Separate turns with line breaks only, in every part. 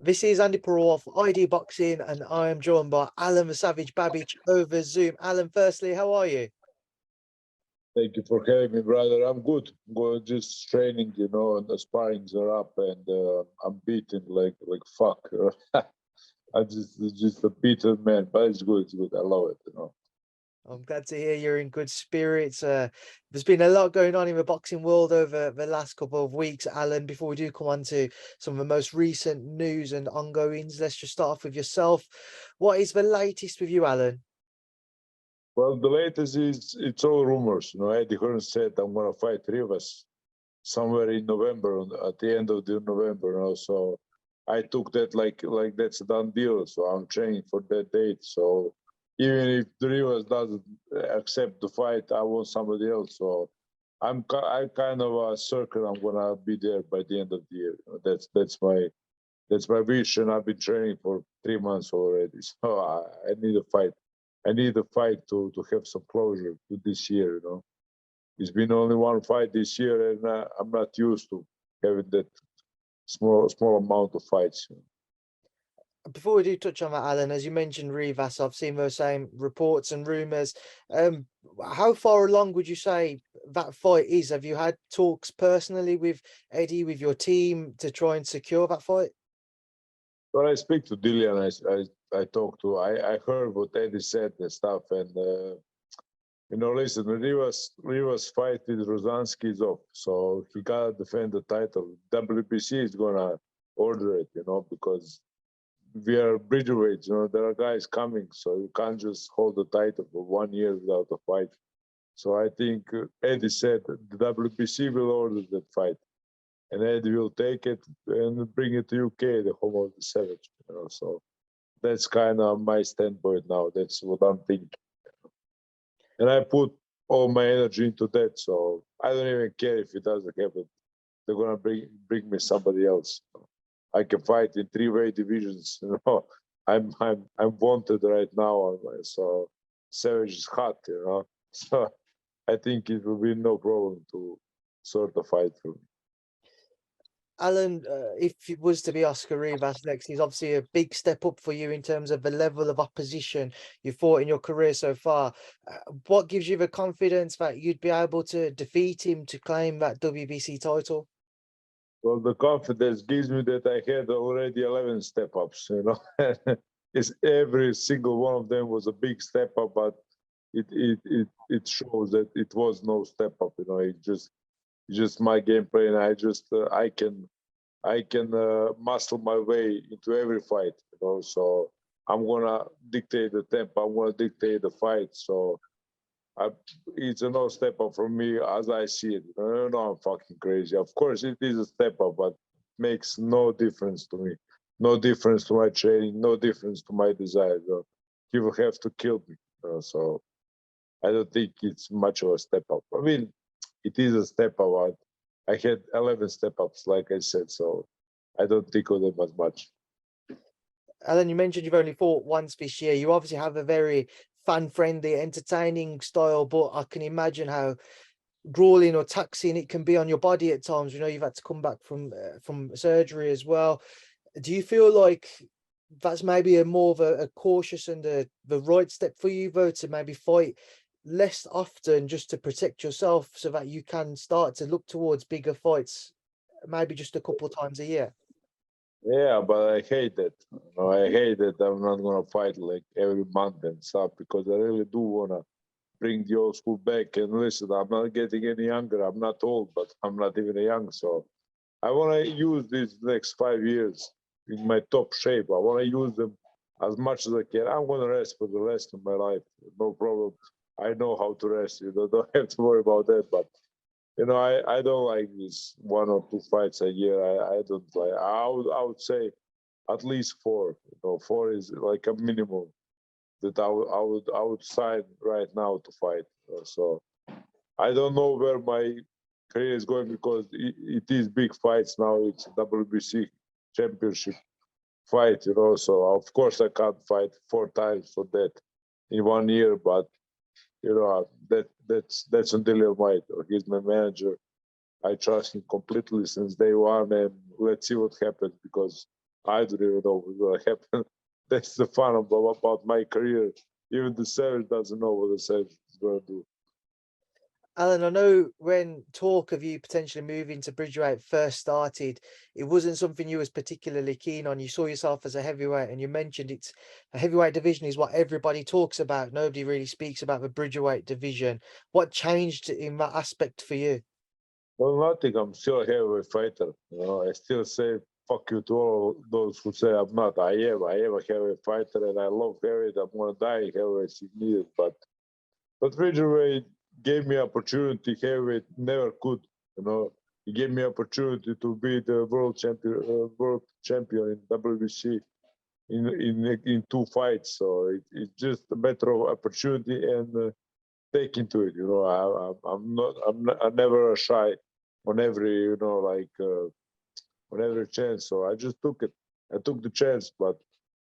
This is Andi Purewal for ID Boxing, and I am joined by Alen Babic over Zoom. Alen, firstly, how are you?
Thank you for having me, brother. I'm good. Going just training, you know, and the sparrings are up, and I'm beaten like fuck. I'm just a beaten man, but it's good. It's good. I love it, you know.
I'm glad to hear you're in good spirits. There's been a lot going on in the boxing world over the last couple of weeks, Alen. Before we do come on to some of the most recent news and ongoings, let's just start off with yourself. What is the latest with you, Alen?
Well, the latest is it's all rumors. You know, Eddie Hearn said I'm gonna fight Rivas somewhere in November, at the end of the November. You know, so I took that like that's a done deal. So I'm training for that date. So even if the Rivas doesn't accept the fight, I want somebody else. So I kind of certain I'm gonna be there by the end of the year. You know, that's my wish, and I've been training for 3 months already. So I need a fight. I need a fight to have some closure to this year. You know, it's been only one fight this year, and I'm not used to having that small amount of fights. You know.
Before we do touch on that, Alen, as you mentioned Rivas, I've seen those same reports and rumours. How far along would you say that fight is? Have you had talks personally with Eddie, with your team, to try and secure that fight?
When I speak to Dillian, I talk to, I heard what Eddie said and stuff, and you know, listen, Rivas fight with Rozansky is off, so he gotta defend the title. WBC is gonna order it, you know, because we are bridgerweight, you know, there are guys coming, so you can't just hold the title for 1 year without a fight. So I think Eddie said the WBC will order that fight, and Eddie will take it and bring it to UK, the home of the Savage, you know. So that's kind of my standpoint now. That's what I'm thinking, and I put all my energy into that. So I don't even care if it doesn't happen. They're gonna bring me somebody else. I can fight in 3-weight divisions. You know, I'm wanted right now. So Savage is hot. You know, so I think it will be no problem to sort of fight for me.
Alen, if it was to be Oscar Rivas next, is obviously a big step up for you in terms of the level of opposition you fought in your career so far. What gives you the confidence that you'd be able to defeat him to claim that WBC title?
Well, the confidence gives me that I had already 11 step-ups, you know. It's every single one of them was a big step up, but it shows that it was no step up, you know. It's just my game plan. I can muscle my way into every fight, you know. So I'm gonna dictate the tempo. I'm gonna dictate the fight. So it's a no step up from me as I see it. I don't know, I'm fucking crazy. Of course, it is a step up, but makes no difference to me. No difference to my training. No difference to my desire. You know. He will have to kill me. You know, so I don't think it's much of a step up. I mean, it is a step up. I had 11 step ups, like I said, so I don't think of them as much.
Alen, you mentioned you've only fought once this year. You obviously have a very fan-friendly, entertaining style, but I can imagine how grueling or taxing it can be on your body at times. You know, you've had to come back from surgery as well. Do you feel like that's maybe a more of a cautious and the right step for you, though, to maybe fight less often just to protect yourself so that you can start to look towards bigger fights, maybe just a couple of times a year?
Yeah, but I hate that. You know, I hate that I'm not gonna fight like every month and stuff because I really do wanna bring the old school back. And listen, I'm not getting any younger. I'm not old, but I'm not even young. So I wanna use these next 5 years in my top shape. I wanna use them as much as I can. I'm gonna rest for the rest of my life. No problem. I know how to rest. You know, don't have to worry about that. But you know, I don't like this 1 or 2 fights a year. I don't like. I would say at least 4. You know, 4 is like a minimum that I would sign right now to fight. So I don't know where my career is going because it is big fights now. It's a WBC championship fight, you know. So of course I can't fight 4 times for that in 1 year, but you know that's on Wilder-Whyte. He's my manager. I trust him completely since day one, and let's see what happens because I don't even know what's going to happen. That's the fun about my career. Even the Savage doesn't know what the Savage is going to do.
Alan, I know when talk of you potentially moving to bridgerweight first started, it wasn't something you was particularly keen on. You saw yourself as a heavyweight, and you mentioned it's a heavyweight division is what everybody talks about. Nobody really speaks about the bridgerweight division. What changed in that aspect for you?
Well, nothing. I'm still a heavyweight fighter. You know, I still say fuck you to all those who say I'm not. I am. I am a heavyweight fighter, and I love heavyweight. I'm gonna die heavyweight if needed. But bridgerweight gave me opportunity. Heavyweight never could. You know, he gave me opportunity to be the world champion in WBC in 2 fights. So it's just a matter of opportunity and taking to it. You know, I'm never shy on every on every chance. So I just took it. I took the chance, but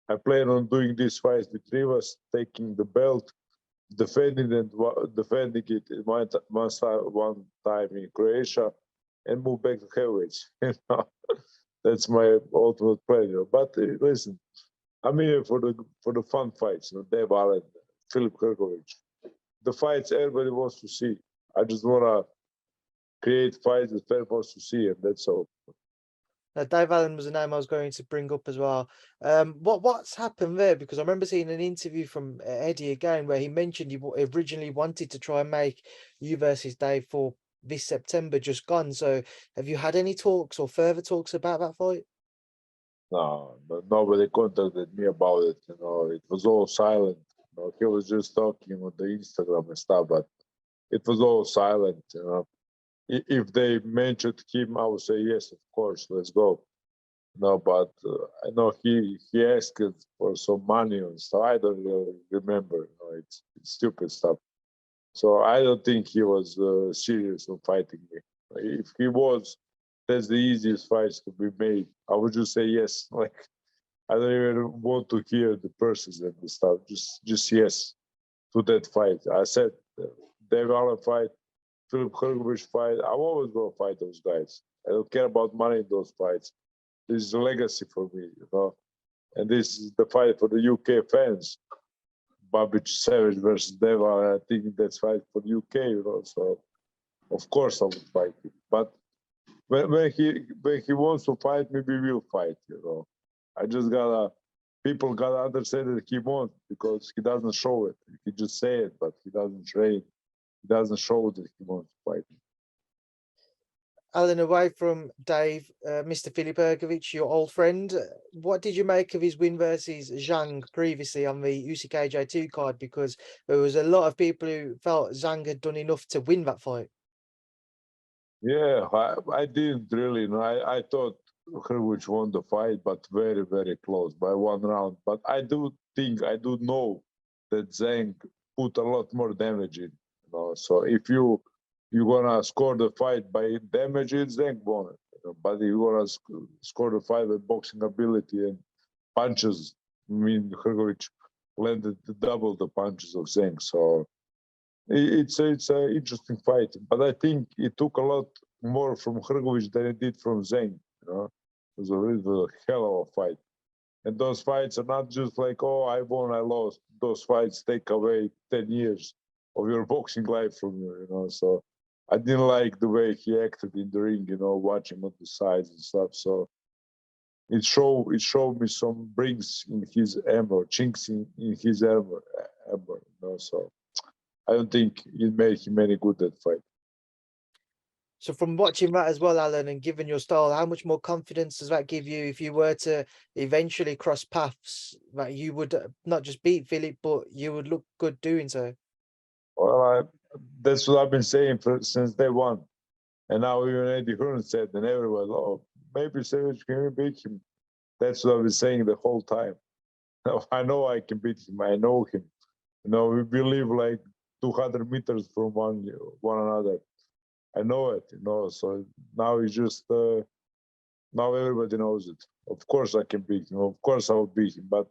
I plan on doing these fights with Rivas, taking the belt, defending it one time in Croatia, and move back to heavyweights. You know, that's my ultimate pleasure. But listen, I'm here for the fun fights. You know, Dave Allen, Philip Hrgovic, the fights everybody wants to see. I just wanna create fights that everybody wants to see, and that's all.
Dave Allen was a name I was going to bring up as well. What's happened there? Because I remember seeing an interview from Eddie again where he mentioned he originally wanted to try and make you versus Dave for this September just gone. So have you had any talks or further talks about that fight?
No, but nobody contacted me about it. You know, it was all silent. You know, he was just talking on the Instagram and stuff, but it was all silent. You know, if they mentioned him, I would say yes, of course, let's go. No, but I know he asked for some money and stuff. I don't really remember. You know, it's stupid stuff. So I don't think he was serious on fighting me. If he was, that's the easiest fights to be made. I would just say yes. Like I don't even want to hear the persons and the stuff. Just yes to that fight. I said Dave Allen fight, Philip Hrgovic fight. I'm always gonna fight those guys. I don't care about money in those fights. This is a legacy for me, you know. And this is the fight for the UK fans. Babic Savage versus Dave Allen. I think that's fight for the UK, you know. So of course I would fight him. But when he wants to fight, maybe we'll fight, you know. I just people gotta understand that he won't because he doesn't show it. He just say it, but he doesn't train. He doesn't show that he wants to fight.
Alan, away from Dave, Mr. Filip Hrgovic, your old friend, what did you make of his win versus Zhang previously on the Usyk AJ2 card? Because there was a lot of people who felt Zhang had done enough to win that fight.
Yeah, I didn't really. No, I thought Hrgovic won the fight, but very, very close by 1 round. But I do know that Zhang put a lot more damage in. You know, so if you're gonna score the fight by damage, Zhang won it. You know, but if you're gonna score the fight by boxing ability and punches, I mean Hrgovic landed double the punches of Zhang. So it's an interesting fight, but I think it took a lot more from Hrgovic than it did from Zhang. You know, it was a hell of a fight, and those fights are not just like, oh, I won, I lost. Those fights take away 10 years of your boxing life from you. You know, so I didn't like the way he acted in the ring. You know, watching on the sides and stuff. So it showed me some brings in his armor, chinks in his armor. You know, so. I don't think it made him any good that fight.
So from watching that as well, Alan, and given your style, how much more confidence does that give you if you were to eventually cross paths that you would not just beat Philip, but you would look good doing so?
Well, that's what I've been saying since day one. And now even Eddie Hearn said, and everyone, oh, maybe Savage can beat him. That's what I've been saying the whole time. I know I can beat him. I know him. You know, we live like 200 meters from one another. I know it, you know. So now it's just now everybody knows it. Of course I can beat him. Of course I will beat him. But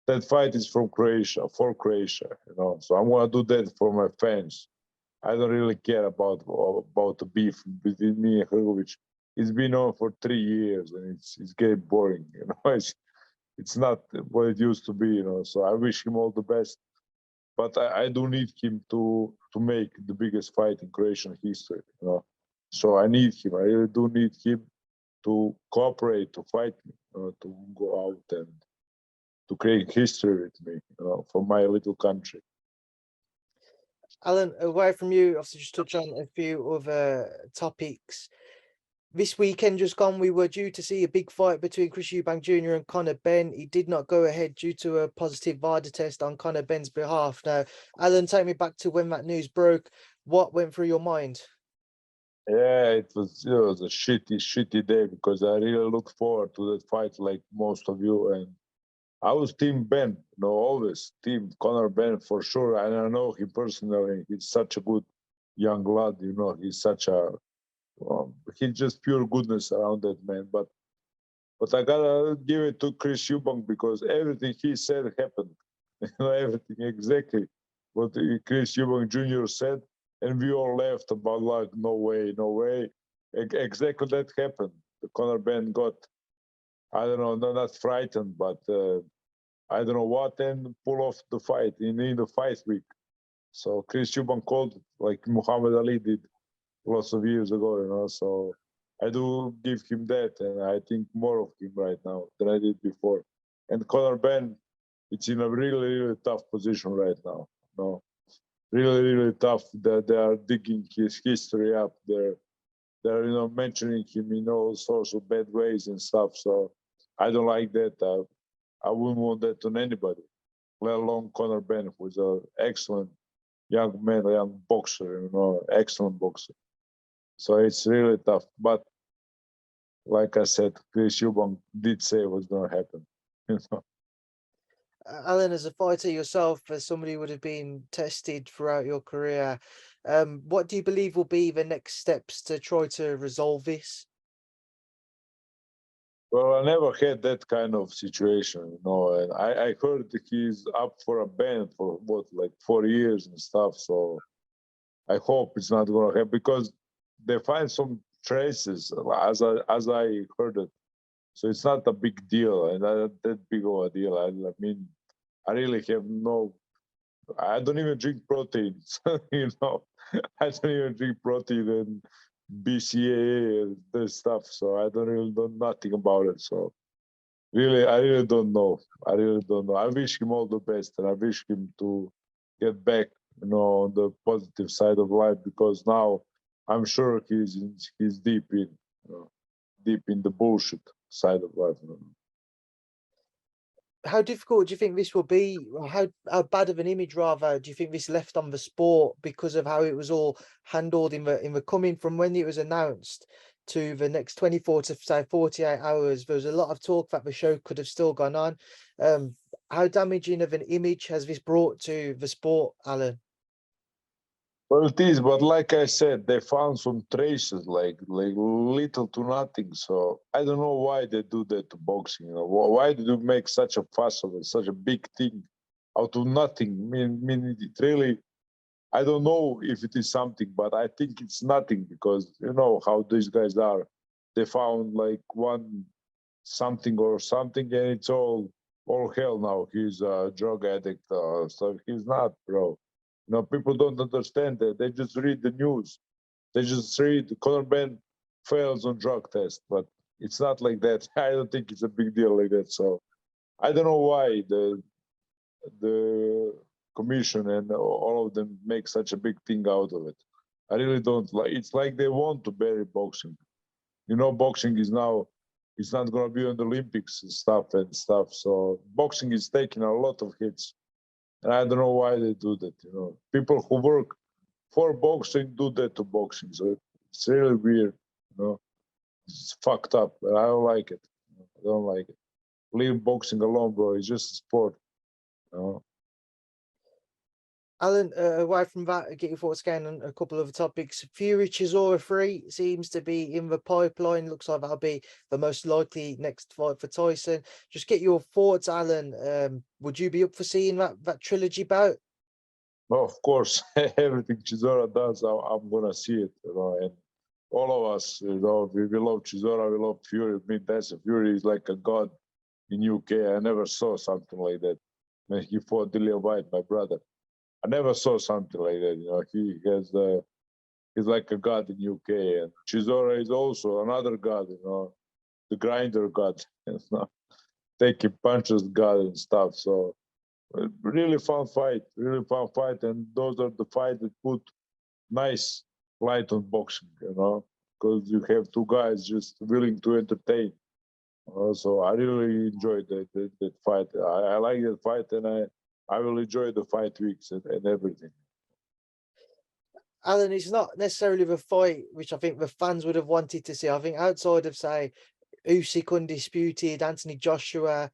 that fight is from Croatia, for Croatia, you know. So I'm gonna do that for my fans. I don't really care about the beef between me and Hrgovic. it's been on for 3 years, and it's getting boring. You know, it's not what it used to be. You know, so I wish him all the best. But I do need him to make the biggest fight in Croatian history. You know, so I need him. I really do need him to cooperate, to fight me, to go out and to create history with me, you know, for my little country.
Alen, away from you, obviously just touch on a few other topics. This weekend just gone, we were due to see a big fight between Chris Eubank Jr. and Conor Benn. He did not go ahead due to a positive VADA test on Conor Benn's behalf. Now, Alen, take me back to when that news broke. What went through your mind?
Yeah, it was a shitty day because I really looked forward to that fight like most of you. And I was team Ben, you know, always team Conor Benn for sure. And I know him personally. He's such a good young lad, you know, he's such a, he's just pure goodness around that man. But I gotta give it to Chris Eubank because everything he said happened. You know, everything exactly what Chris Eubank Jr. said. And we all left about like, no way, no way. Exactly that happened. Conor Benn got, I don't know, not frightened, but I don't know what, and pull off the fight in the fight week. So Chris Eubank called it like Muhammad Ali did lots of years ago, you know. So I do give him that, and I think more of him right now than I did before. And Conor Benn, it's in a really tough position right now. You know, really tough. That they are digging his history up. They're you know, mentioning him in all sorts of bad ways and stuff. So I don't like that. I wouldn't want that on anybody, let alone Conor Benn, who's an excellent young man, a young boxer, you know, excellent boxer. So it's really tough. But like I said, Chris Eubank did say what's going to happen. You know?
Alen, as a fighter yourself, as somebody who would have been tested throughout your career, what do you believe will be the next steps to try to resolve this?
Well, I never had that kind of situation, you know, and I heard that he's up for a ban for what, like 4 years and stuff. So I hope it's not going to happen because they find some traces, as I heard it. So it's not a big deal, and not that big of a deal. I mean, I really have no. I don't even drink proteins, you know. I don't even drink protein and BCAA and this stuff. So I don't really know nothing about it. So really, I really don't know. I really don't know. I wish him all the best, and I wish him to get back, you know, on the positive side of life because now I'm sure he's deep in, you know, deep in the bullshit side of life. You know.
How difficult do you think this will be? Or how bad of an image, rather, do you think this left on the sport because of how it was all handled in the coming from when it was announced to the next 24 to say 48 hours? There was a lot of talk that the show could have still gone on. How damaging of an image has this brought to the sport, Alen?
Well, it is, but like I said, they found some traces, like little to nothing. So I don't know why they do that to boxing. You know, why do you make such a fuss of it, such a big thing out of nothing? I mean, it really. I don't know if it is something, but I think it's nothing because you know how these guys are. They found like one something or something, and it's all hell now. He's a drug addict, so he's not, bro. You know, people don't understand that. They just read the news. They just read Conor Benn fails on drug test, but it's not like that. I don't think it's a big deal like that. So I don't know why the commission and all of them make such a big thing out of it. I really don't like. It's like they want to bury boxing. You know, boxing is now. It's not going to be on the Olympics and stuff. So boxing is taking a lot of hits. And I don't know why they do that. You know, people who work for boxing do that to boxing. So it's really weird. You know, it's fucked up. And I don't like it. I don't like it. Leave boxing alone, bro. It's just a sport. You know?
Alen, away from that, get your thoughts again on a couple of topics. Fury-Chisora 3 seems to be in the pipeline. Looks like that'll be the most likely next fight for Tyson. Just get your thoughts, Alen. Would you be up for seeing that trilogy bout?
Well, of course, everything Chisora does, I'm gonna see it. You know, and all of us, we love Chisora, we love Fury. I mean, Fury is like a god in UK. I never saw something like that. When he fought Whyte, my brother, I never saw something like that. He has he's like a god in UK, and Chisora is also another god. The grinder god, taking punches god and stuff. So really fun fight, and those are the fights that put nice light on boxing, because you have two guys just willing to entertain. So I really enjoyed that fight. I like that fight, and I will enjoy the fight weeks and everything.
Alen, it's not necessarily the fight which I think the fans would have wanted to see. I think outside of, say, Usyk undisputed, Anthony Joshua,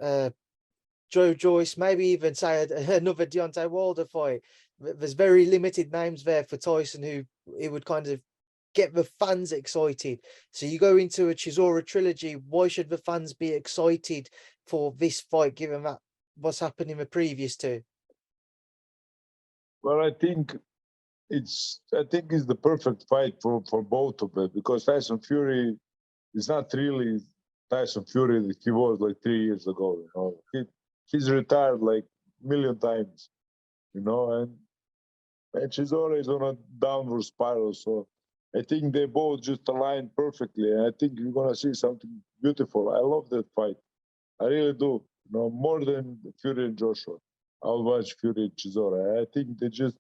Joe Joyce, maybe even say another Deontay Wilder fight, there's very limited names there for Tyson who it would kind of get the fans excited. So you go into a Chisora trilogy, why should the fans be excited for this fight given that what's happened in the previous two?
Well, I think it's the perfect fight for both of them, because Tyson Fury is not really Tyson Fury that he was like 3 years ago. He's retired like a million times, and Chisora is on a downward spiral. So I think they both just aligned perfectly, and I think you're gonna see something beautiful. I love that fight, I really do. More than Fury and Joshua. I'll watch Fury and Chisora. I think they just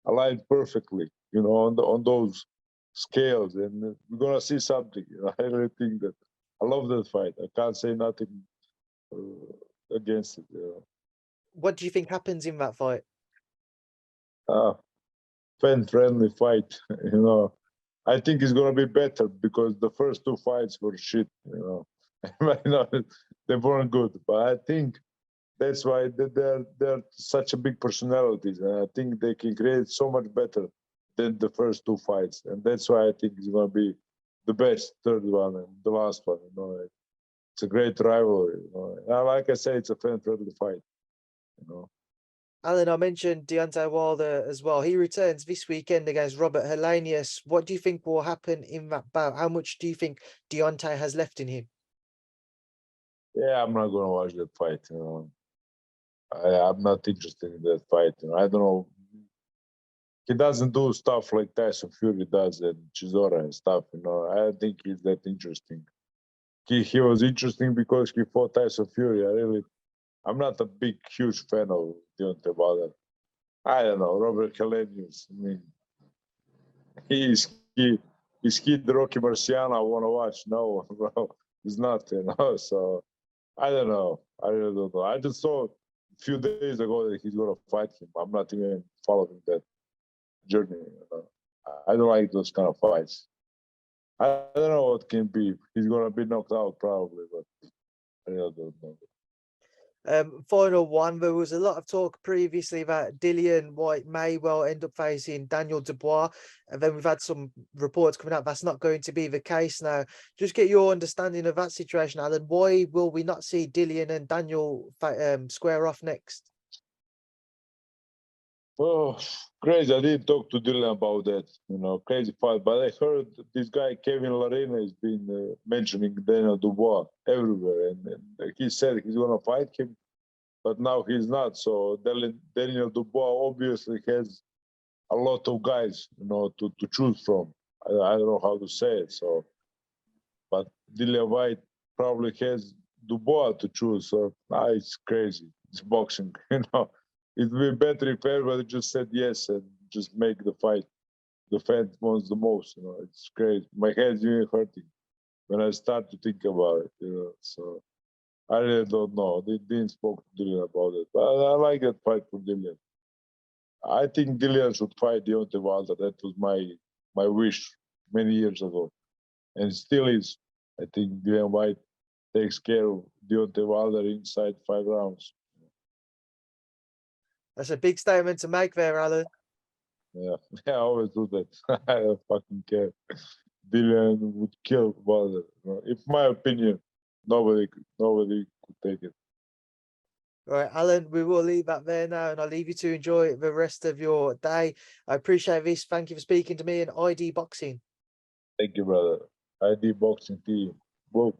aligned perfectly, on those scales, and we're gonna see something. I really think that I love that fight. I can't say nothing against it.
What do you think happens in that fight?
Fan-friendly fight. I think it's gonna be better because the first two fights were shit. They weren't good, but I think that's why they're such a big personalities, and I think they can create so much better than the first two fights, and that's why I think it's gonna be the best third one and the last one. It's a great rivalry. Like I say, it's a fan-friendly fight.
Alen, I mentioned Deontay Wilder as well. He returns this weekend against Wilder-Helenius. What do you think will happen in that bout? How much do you think Deontay has left in him?
Yeah, I'm not gonna watch that fight. I'm not interested in that fight. I don't know. He doesn't do stuff like Tyson Fury does and Chisora and stuff. I don't think he's that interesting. He was interesting because he fought Tyson Fury. I'm not a big, huge fan of Deontay Wilder. I don't know, Wilder-Helenius. I mean, is he the Rocky Marciano I want to watch? No, bro, he's not. So I don't know. I really don't know. I just saw a few days ago that he's gonna fight him. I'm not even following that journey. I don't like those kind of fights. I don't know what can be. He's gonna be knocked out probably, but I really don't know.
Final one, there was a lot of talk previously that Dillian Whyte may well end up facing Daniel Dubois, and then we've had some reports coming out that's not going to be the case now. Just get your understanding of that situation, Alen. Why will we not see Dillian and Daniel square off next?
Oh, crazy. I didn't talk to Dylan about that, crazy fight. But I heard this guy, Kevin Larena, has been mentioning Daniel Dubois everywhere. And he said he's going to fight him, but now he's not. So Daniel Dubois obviously has a lot of guys, to choose from. I don't know how to say it. So, but Dillian Whyte probably has Dubois to choose. So, it's crazy. It's boxing, It would be better if everybody just said yes and just make the fight the fan wants the most. It's great. My head's even hurting when I start to think about it. So I really don't know. They didn't spoke to Dillian about it, but I like that fight for Dillian. I think Dillian should fight Deontay Wilder. That was my wish many years ago, and still is. I think Dillian Whyte takes care of Deontay Wilder inside 5 rounds.
That's a big statement to make there, Alen.
Yeah, I always do that. I don't fucking care. Dillian would kill Wilder. In my opinion, nobody could take it.
Right, Alen, we will leave that there now, and I'll leave you to enjoy the rest of your day. I appreciate this. Thank you for speaking to me in ID Boxing.
Thank you, brother. ID Boxing Team. Whoa.